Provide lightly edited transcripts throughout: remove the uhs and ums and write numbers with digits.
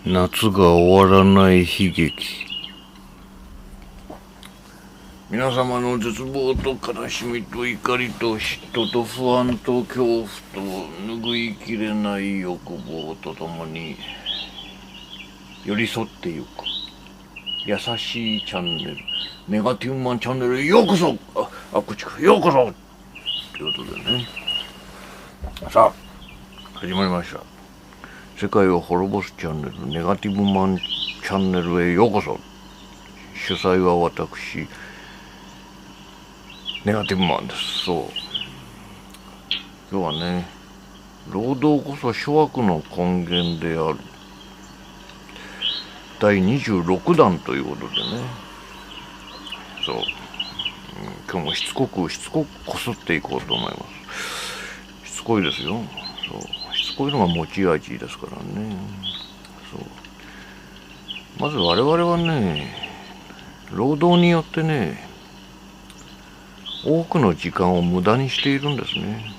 夏が終わらない悲劇。皆様の絶望と悲しみと怒りと嫉妬と不安と恐怖と拭いきれない欲望とともに寄り添ってゆく優しいチャンネル、ネガティブマンチャンネルへようこそ。口かようこそということでね、さあ始まりました。世界を滅ぼすチャンネル、ネガティブマンチャンネルへようこそ。主催は私、ネガティブマンです。そう、今日はね、労働こそ諸悪の根源である第26弾ということでね、そう、今日もしつこくこすっていこうと思います。しつこいですよ。そう、しつこいのが持ち味ですからね。そう、まず我々はね、労働によってね、多くの時間を無駄にしているんですね。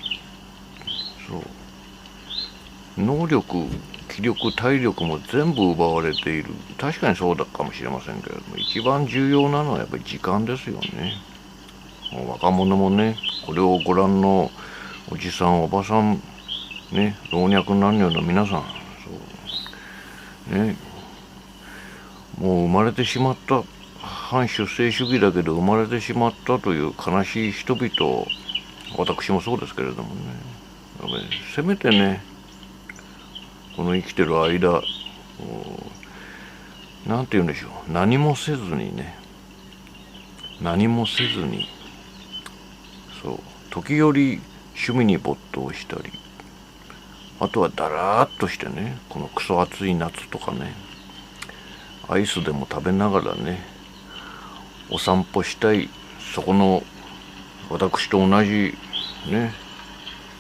そう、能力、気力、体力も全部奪われている。確かにそうだかもしれませんけれども、一番重要なのはやっぱり時間ですよね。若者もね、これをご覧のおじさんおばさんね、老若男女の皆さん、そうね、もう生まれてしまった、反出生主義だけど生まれてしまったという悲しい人々、私もそうですけれどもね、せめてね、この生きてる間、なんて言うんでしょう、何もせずにね、そう、時折趣味に没頭したり、あとはだらーっとしてね、このクソ暑い夏とかね、アイスでも食べながらね、お散歩したい、そこの私と同じね、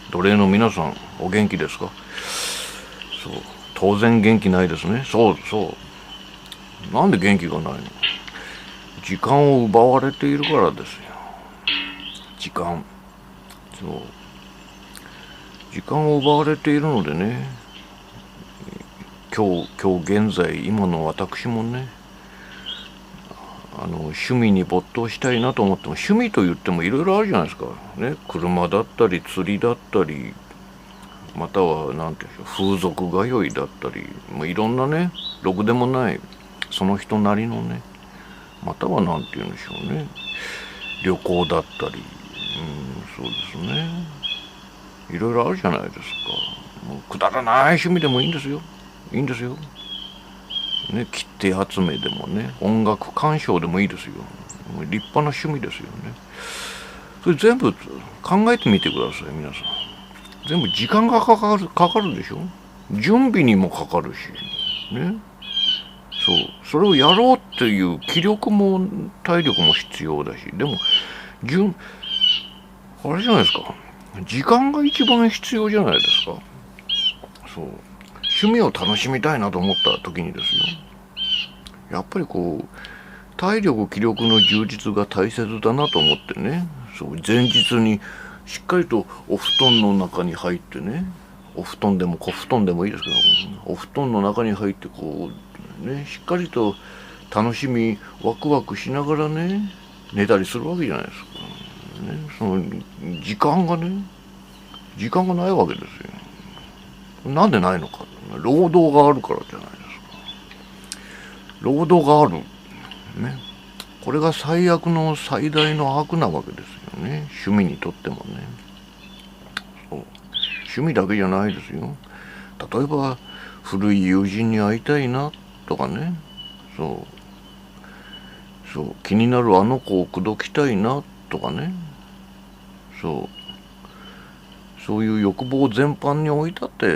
奴隷の皆さん、お元気ですか？そう、当然元気ないですね。そう、なんで元気がないの？時間を奪われているからですよ。時間、そう、時間を奪われているのでね、今日現在、今の私もね、趣味に没頭したいなと思っても、趣味と言ってもいろいろあるじゃないですかね。車だったり釣りだったり、またはなんていうんでしょう、風俗通いだったり、もういろんなね、ろくでもないその人なりのね、またはなんて言うんでしょうね、旅行だったり、そうですね、いろいろあるじゃないですか。もうくだらない趣味でもいいんですよ。ね、切手集めでもね、音楽鑑賞でもいいですよ。立派な趣味ですよね。それ全部考えてみてください、皆さん。全部時間がかかるでしょ。準備にもかかるしね。そう、それをやろうっていう気力も体力も必要だし、でもあれじゃないですか、時間が一番必要じゃないですか。そう、趣味を楽しみたいなと思った時にですよ、やっぱりこう体力気力の充実が大切だなと思ってね、そう前日にしっかりとお布団の中に入ってね、お布団でも小布団でもいいですけど、お布団の中に入ってこうね、しっかりと楽しみワクワクしながらね、寝たりするわけじゃないですか、ね、その時間がないわけですよ。なんでないのか、労働があるからじゃないですか。労働があるね、これが最悪の最大の悪なわけですよね、趣味にとってもね。そう、趣味だけじゃないですよ。例えば古い友人に会いたいなとかね、そう気になるあの子を口説きたいなとかね、そういう欲望全般においたってあ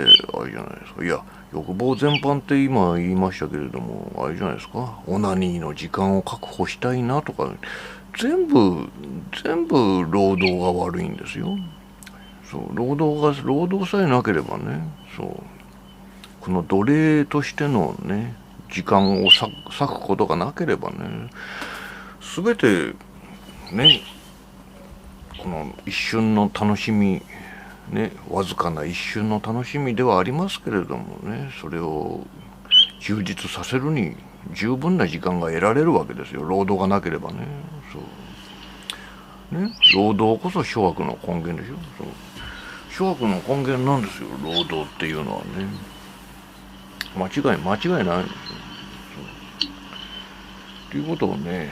れじゃないですか。いや、欲望全般って今言いましたけれども、あれじゃないですか、オナニーの時間を確保したいなとか、全部労働が悪いんですよ。そう、労働さえなければね、そうこの奴隷としてのね、時間を割くことがなければね、全てね、この一瞬の楽しみね、わずかな一瞬の楽しみではありますけれどもね、それを充実させるに十分な時間が得られるわけですよ。労働がなければね。そうね、労働こそ諸悪の根源でしょ。そう諸悪の根源なんですよ、労働っていうのはね。間違いないんですよ。ということをね、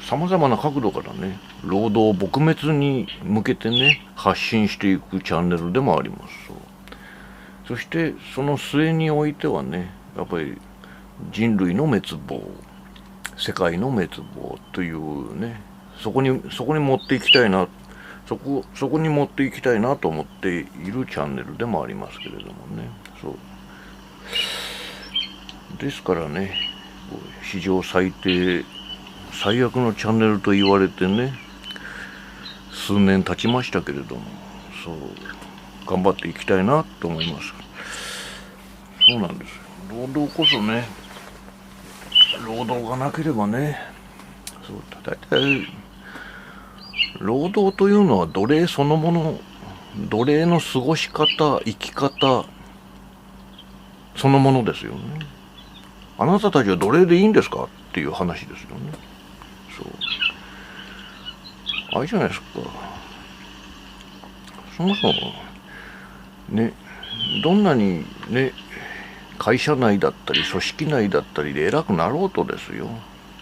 さまざまな角度からね、労働撲滅に向けてね、発信していくチャンネルでもあります。そしてその末においてはね、やっぱり人類の滅亡、世界の滅亡というね、そこに持っていきたいな、そこに持っていきたいなと思っているチャンネルでもありますけれどもね。そうですからね、史上最低最悪のチャンネルと言われてね、数年経ちましたけれども、そう頑張っていきたいなと思います。そうなんです。労働こそね、労働がなければね、そう大体労働というのは奴隷そのもの、奴隷の過ごし方、生き方そのものですよね。あなたたちは奴隷でいいんですかっていう話ですよね。あれじゃないですか。そもそもね、どんなにね、会社内だったり組織内だったりで偉くなろうとですよ、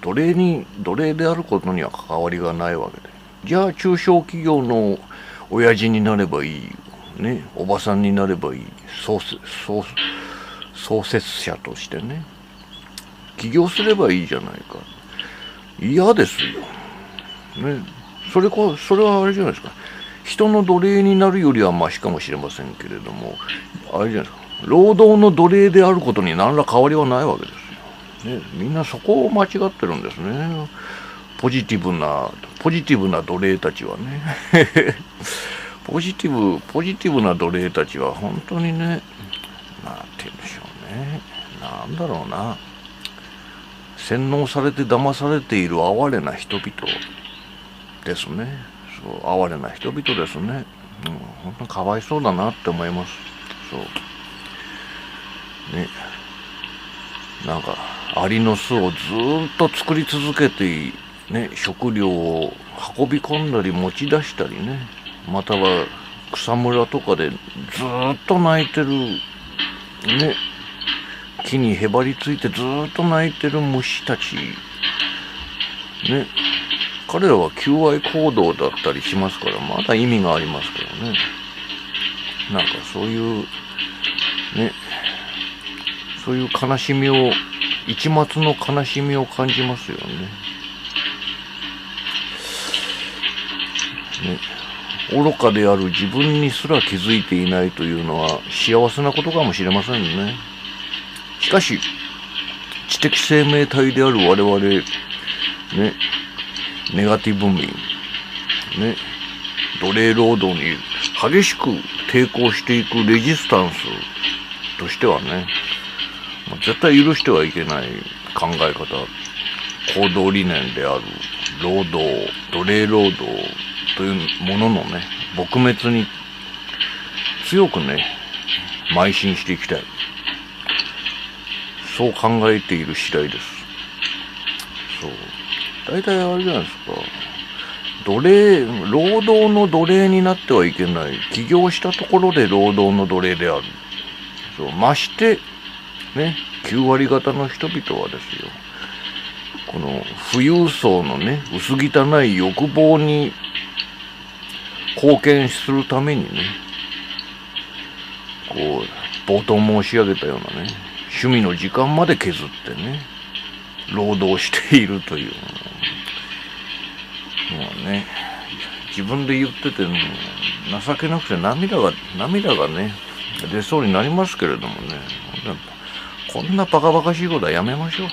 奴隷であることには関わりがないわけで、じゃあ中小企業の親父になればいいね、おばさんになればいい、創設者としてね、起業すればいいじゃないか。嫌ですよね。それはあれじゃないですか。人の奴隷になるよりはマシかもしれませんけれども、あれじゃないですか。労働の奴隷であることに何ら変わりはないわけですよ。ね、みんなそこを間違ってるんですね。ポジティブな奴隷たちはね。ポジティブな奴隷たちは本当にね、なんて言うんでしょうね。なんだろうな。洗脳されて騙されている哀れな人々ですね。そう哀れな人々ですね。本当にかわいそうだなって思います。そうね、なんかアリの巣をずっと作り続けてね、食料を運び込んだり持ち出したりね、または草むらとかでずっと泣いてるね、木にへばりついてずっと鳴いてる虫たちね、彼らは求愛行動だったりしますから、まだ意味がありますけどね。なんかそういうね、そういう悲しみを、一末の悲しみを感じますよね。愚かである自分にすら気づいていないというのは幸せなことかもしれませんね。しかし知的生命体である我々ね、ネガティブ民ね、奴隷労働に激しく抵抗していくレジスタンスとしてはね、絶対許してはいけない考え方、行動理念である奴隷労働というもののね、撲滅に強くね、邁進していきたい。そう考えている次第です。そう。大体あれじゃないですか。労働の奴隷になってはいけない。起業したところで労働の奴隷である。そう。まして、ね、9割方の人々はですよ。この富裕層のね、薄汚い欲望に貢献するためにね、こう、冒頭申し上げたようなね、趣味の時間まで削ってね、労働しているという。もうね、自分で言ってても情けなくて涙がね、出そうになりますけれどもね、こんなバカバカしいことはやめましょう。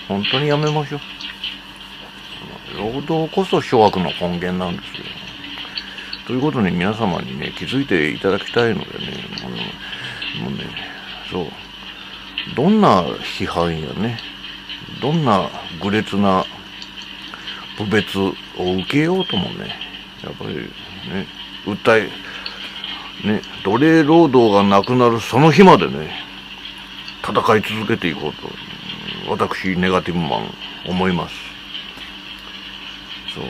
本当にやめましょう。労働こそ諸悪の根源なんですよ。ということに皆様にね、気づいていただきたいのでね、もうね、そう、どんな批判やね、どんな愚劣な侮蔑を受けようともね、やっぱりね、奴隷労働がなくなるその日までね、戦い続けていこうと私ネガティブマン思います。そう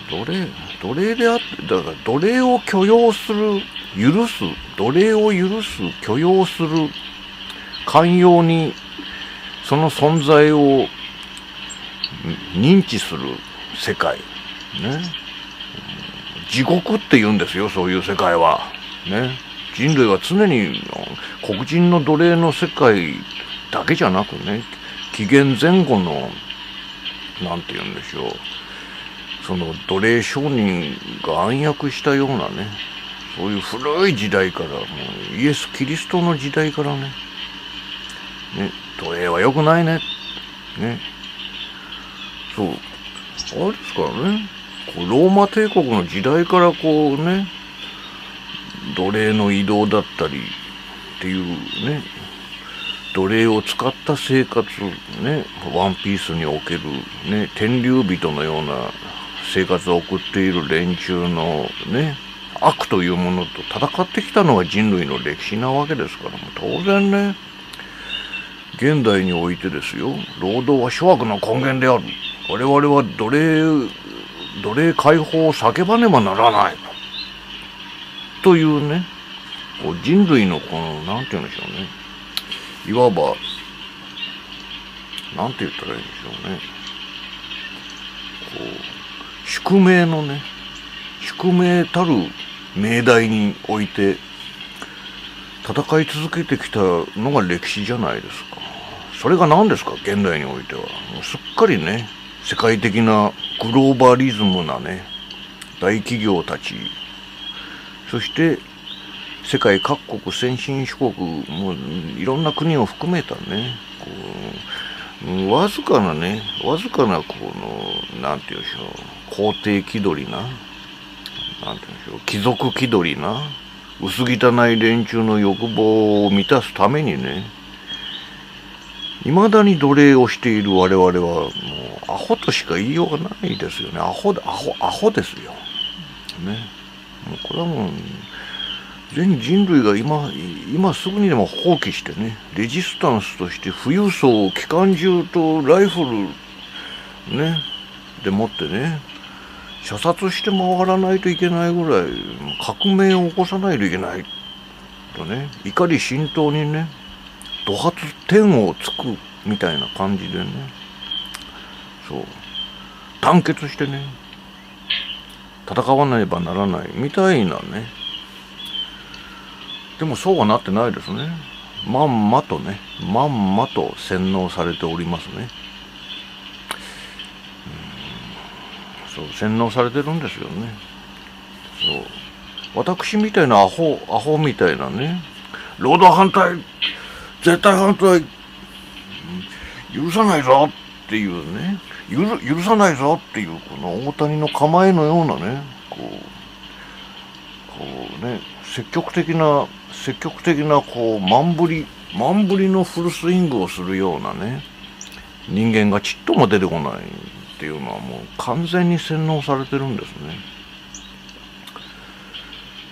奴隷であって、だから奴隷を許容する、許す、奴隷を許す、許容する、寛容にその存在を認知する世界ね。地獄って言うんですよ、そういう世界はね。人類は常に黒人の奴隷の世界だけじゃなくね、紀元前後のなんて言うんでしょう、その奴隷商人が暗躍したようなね、そういう古い時代から、もうイエス・キリストの時代からね、奴隷は良くないね、そう、あれですからね、こうローマ帝国の時代からこうね、奴隷の移動だったりっていうね、奴隷を使った生活ね、ワンピースにおけるね、天竜人のような生活を送っている連中のね、悪というものと戦ってきたのが人類の歴史なわけですから、当然ね、現代においてですよ、労働は諸悪の根源である。我々は奴隷解放を叫ばねばならない。というね、こう人類のこの、なんて言うんでしょうね。いわば、なんて言ったらいいんでしょうね。こう、宿命のね、宿命たる命題において、戦い続けてきたのが歴史じゃないですか。それが何ですか、現代においては。もうすっかりね、世界的なグローバリズムなね、大企業たち、そして世界各国先進諸国もいろんな国を含めたね、こうわずかなこのなんていうんでしょう、皇帝気取りな、なんていうんでしょう、貴族気取りな薄汚い連中の欲望を満たすためにね、未だに奴隷をしている我々はもうアホとしか言いようがないですよね。アホですよ。ね。もうこれはもう全人類が今すぐにでも放棄してね、レジスタンスとして富裕層、機関銃とライフルねでもってね、射殺して回らないといけないぐらい革命を起こさないといけないとね、怒り心頭にね、怒発天をつくみたいな感じでね、そう団結してね、戦わねばならないみたいなね。でもそうはなってないですね。まんまと洗脳されておりますね。そう洗脳されてるんですよね。そう私みたいなアホみたいなね、労働反対、絶対反対、許さないぞっていうね、許さないぞっていうこの大谷の構えのようなね、こうね、積極的なこう万振りのフルスイングをするようなね、人間がちっとも出てこないっていうのはもう完全に洗脳されてるんですね。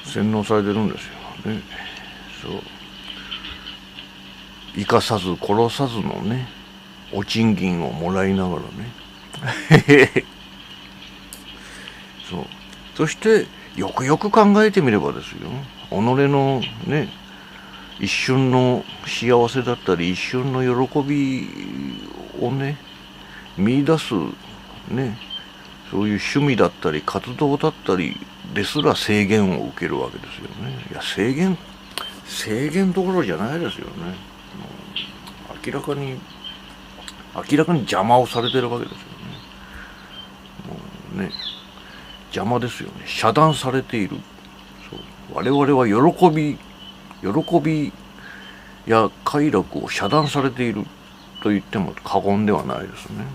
洗脳されてるんですよね。そう生かさず殺さずのね、お賃金をもらいながらねそうそしてよくよく考えてみればですよ、己のね、一瞬の幸せだったり一瞬の喜びをね見出すね、そういう趣味だったり活動だったりですら制限を受けるわけですよね。いや制限どころじゃないですよね。明らかに邪魔をされてるわけですよね。もうね、邪魔ですよね。遮断されている。そう我々は喜びや快楽を遮断されていると言っても過言ではないですね。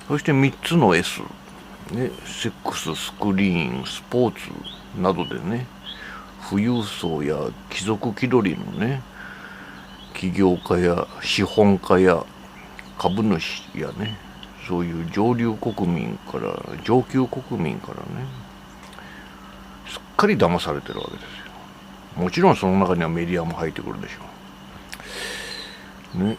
そして3つの S、ね、セックス、スクリーン、スポーツなどでね、富裕層や貴族気取りのね、起業家や資本家や株主やね、そういう上級国民からね、すっかり騙されてるわけですよ。もちろんその中にはメディアも入ってくるでしょね、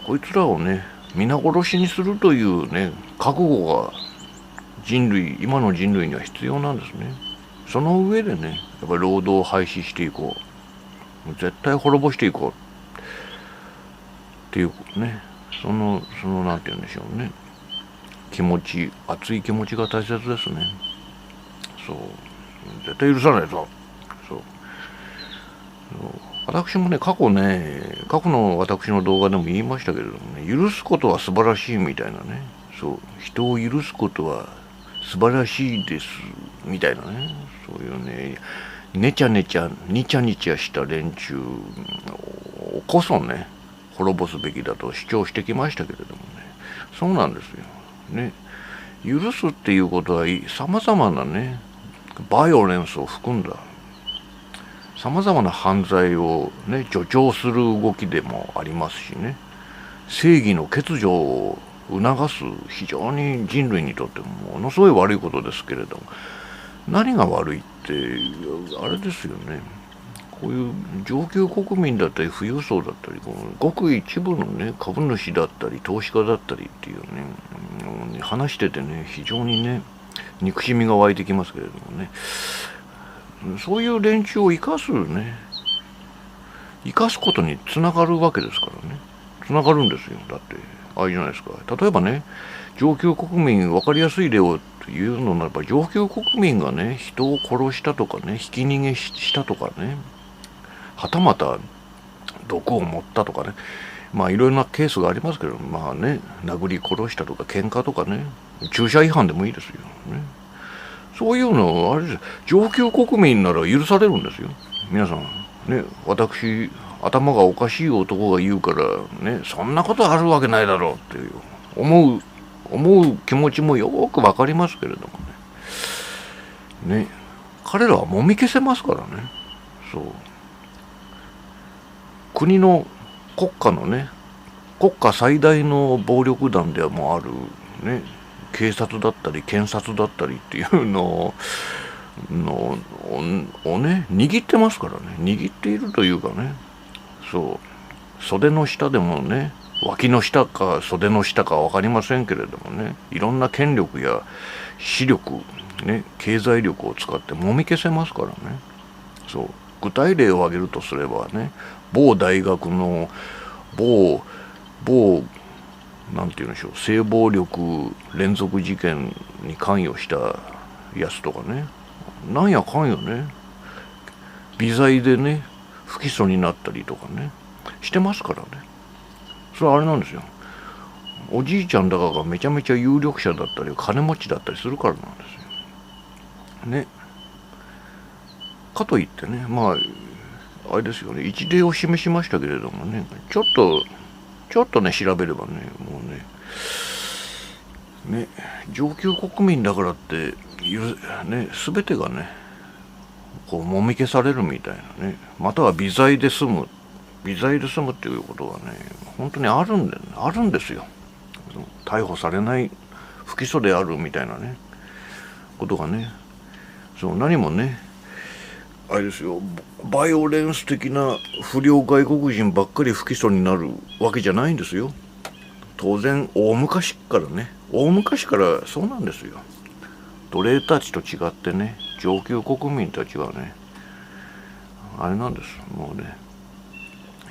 こいつらをね皆殺しにするというね覚悟が今の人類には必要なんですね。その上でねやっぱり労働を廃止していこう、絶対滅ぼしていこうっていうね、そのなんて言うんでしょうね、熱い気持ちが大切ですね。そう、絶対許さないぞ。そう私もね過去の私の動画でも言いましたけれどもね、許すことは素晴らしいみたいなね、そう人を許すことは素晴らしいですみたいなね、そういうねねちゃねちゃにちゃにちゃした連中こそね滅ぼすべきだと主張してきましたけれどもね、そうなんですよね。許すっていうことはさまざまなねバイオレンスを含んださまざまな犯罪をね助長する動きでもありますしね、正義の欠如を促す非常に人類にとってものすごい悪いことですけれども、何が悪いってあれですよね、こういう上級国民だったり富裕層だったりごく一部のね株主だったり投資家だったりっていうね、話しててね非常にね憎しみが湧いてきますけれどもね、そういう連中を生かすことにつながるわけですからね、つながるんですよ。だってあれじゃないですか、例えばね上級国民、分かりやすい例を言うのならば、上級国民がね人を殺したとかねひき逃げしたとかね、はたまた毒を持ったとかね、まあいろいろなケースがありますけど、まあね殴り殺したとか喧嘩とかね、駐車違反でもいいですよね。そういうのあれです上級国民なら許されるんですよ。皆さんね、私頭がおかしい男が言うからね、そんなことあるわけないだろうっていう思う気持ちもよくわかりますけれどもね、彼らはもみ消せますからね。そう、国家最大の暴力団でもあるね警察だったり検察だったりっていうのをね握ってますからね、握っているというかね、そう袖の下でもね、脇の下か袖の下か分かりませんけれどもね、いろんな権力や視力ね経済力を使ってもみ消せますからね。そう具体例を挙げるとすればね、某大学の某なんて言うんでしょう、性暴力連続事件に関与したやつとかね、なんやかんやね微罪でね不起訴になったりとかねしてますからね。それはあれなんですよ、おじいちゃんだかがめちゃめちゃ有力者だったり金持ちだったりするからなんですよね。かといってね、まああれですよね、一例を示しましたけれどもね、ちょっとね調べればね、もうね上級国民だからって全てがねこうもみ消されるみたいなね、または微罪で済むっていうことはね本当にあるんですよ。逮捕されない不起訴であるみたいなねことがね、そう何もねあれですよ、バイオレンス的な不良外国人ばっかり不起訴になるわけじゃないんですよ。当然大昔からそうなんですよ。奴隷たちと違ってね上級国民たちはねあれなんです、もうね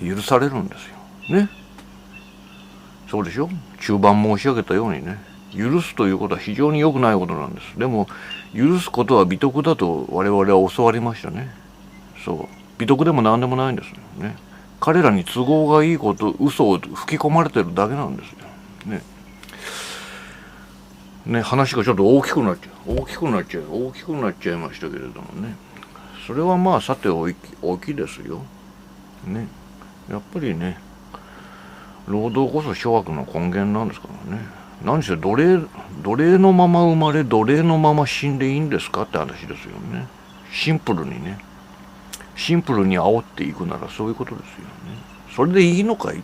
許されるんですよね。そうでしょ、中盤申し上げたようにね、許すということは非常に良くないことなんです。でも許すことは美徳だと我々は教わりましたね。そう美徳でも何でもないんですよね。彼らに都合がいいこと嘘を吹き込まれてるだけなんですよね。話がちょっと大きくなっちゃいましたけれどもね、それはまあさておきですよね。やっぱりね労働こそ諸悪の根源なんですからね。何せ奴隷のまま生まれ奴隷のまま死んでいいんですかって話ですよね。シンプルに煽っていくならそういうことですよね。それでいいのかい、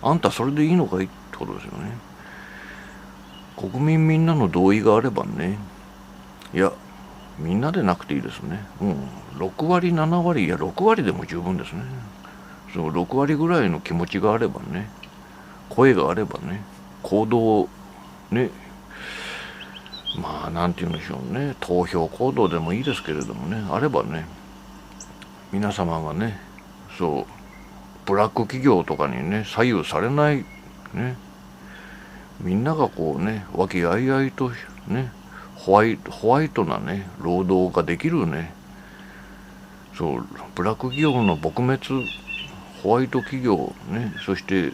あんたそれでいいのかいってことですよね。国民みんなの同意があればね、いやみんなでなくていいですね。6割7割、いや6割でも十分ですね。その6割ぐらいの気持ちがあればね、声があればね、行動ね、まあなんて言うんでしょうね、投票行動でもいいですけれどもね、あればね、皆様がね、そうブラック企業とかにね左右されないね、みんながこうね和気あいあいとねホワイトなね労働ができるね、そうブラック企業の撲滅、ホワイト企業ね、そして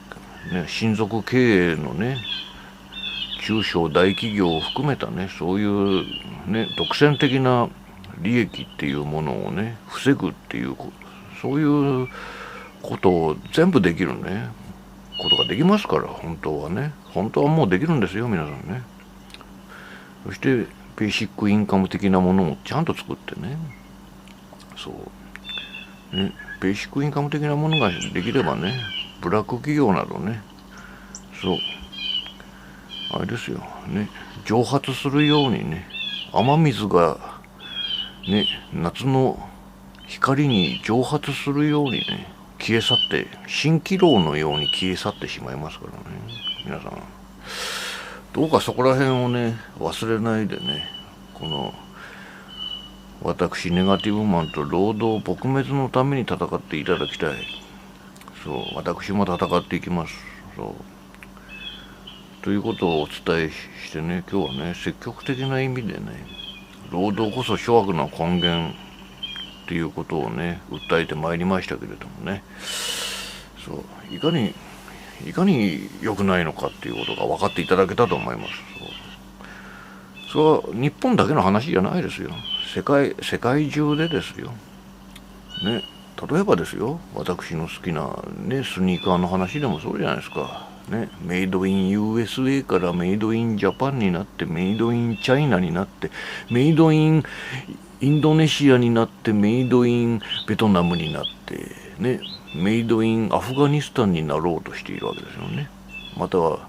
ね親族経営のね中小大企業を含めたね、そういうね独占的な利益っていうものをね防ぐっていう、そういうことを全部できるねことができますから、本当はね、本当はもうできるんですよ皆さんね。そしてベーシックインカム的なものもちゃんと作ってね、そうね、ベーシックインカム的なものができればね、ブラック企業などね、そうあれですよね、蒸発するようにね、雨水がね夏の光に蒸発するようにね消え去って、蜃気楼のように消え去ってしまいますからね、皆さんどうかそこら辺をね忘れないでね、この私ネガティブマンと労働撲滅のために戦っていただきたい。そう私も戦っていきます。そうということをお伝えしてね、今日はね積極的な意味でね、労働こそ諸悪の根源っていうことをね訴えてまいりましたけれどもね、そういかに良くないのかっていうことが分かっていただけたと思います。それは日本だけの話じゃないですよ。世界中でですよ。ね、例えばですよ、私の好きなねスニーカーの話でもそうじゃないですか。ね、メイドイン USA からメイドインジャパンになって、メイドインチャイナになって、メイドインインドネシアになって、メイドインベトナムになってね、メイドインアフガニスタンになろうとしているわけですよね。または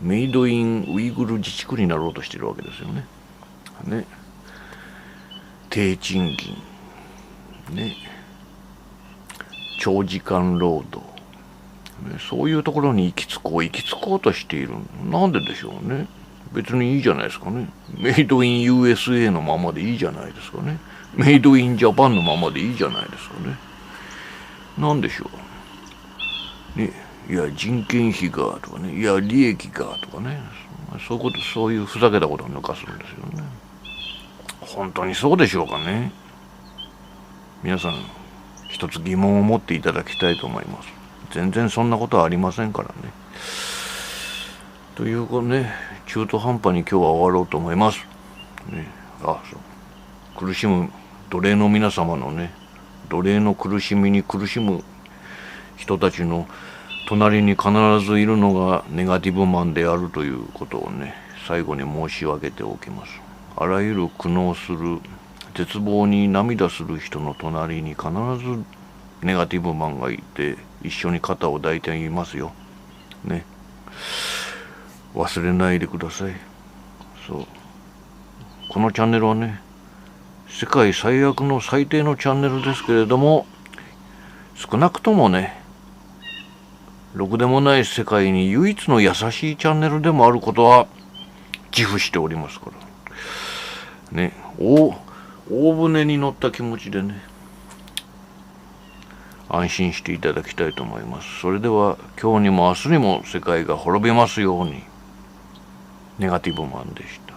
メイドインウイグル自治区になろうとしているわけですよね。ね、低賃金ね、長時間労働、ね、そういうところに行き着こうとしている。なんででしょうね。別にいいじゃないですかね。メイドイン USA のままでいいじゃないですかね。メイドインジャパンのままでいいじゃないですかね。なんでしょう。ね、いや人件費がとかね、いや利益がとかね、そういうふざけたことを抜かすんですよね。本当にそうでしょうかね。皆さん一つ疑問を持っていただきたいと思います。全然そんなことはありませんからね。というね、中途半端に今日は終わろうと思います。ね、そう苦しむ奴隷の皆様のね、奴隷の苦しみに苦しむ人たちの隣に必ずいるのがネガティブマンであるということをね、最後に申し上げておきます。あらゆる苦悩する、絶望に涙する人の隣に必ずネガティブマンがいて、一緒に肩を抱いていますよ。ね。忘れないでください。そう。このチャンネルはね、世界最悪の最低のチャンネルですけれども、少なくともね、ろくでもない世界に唯一の優しいチャンネルでもあることは自負しておりますからね。大船に乗った気持ちでね、安心していただきたいと思います。それでは今日にも明日にも世界が滅びますように。ネガティブマンでした。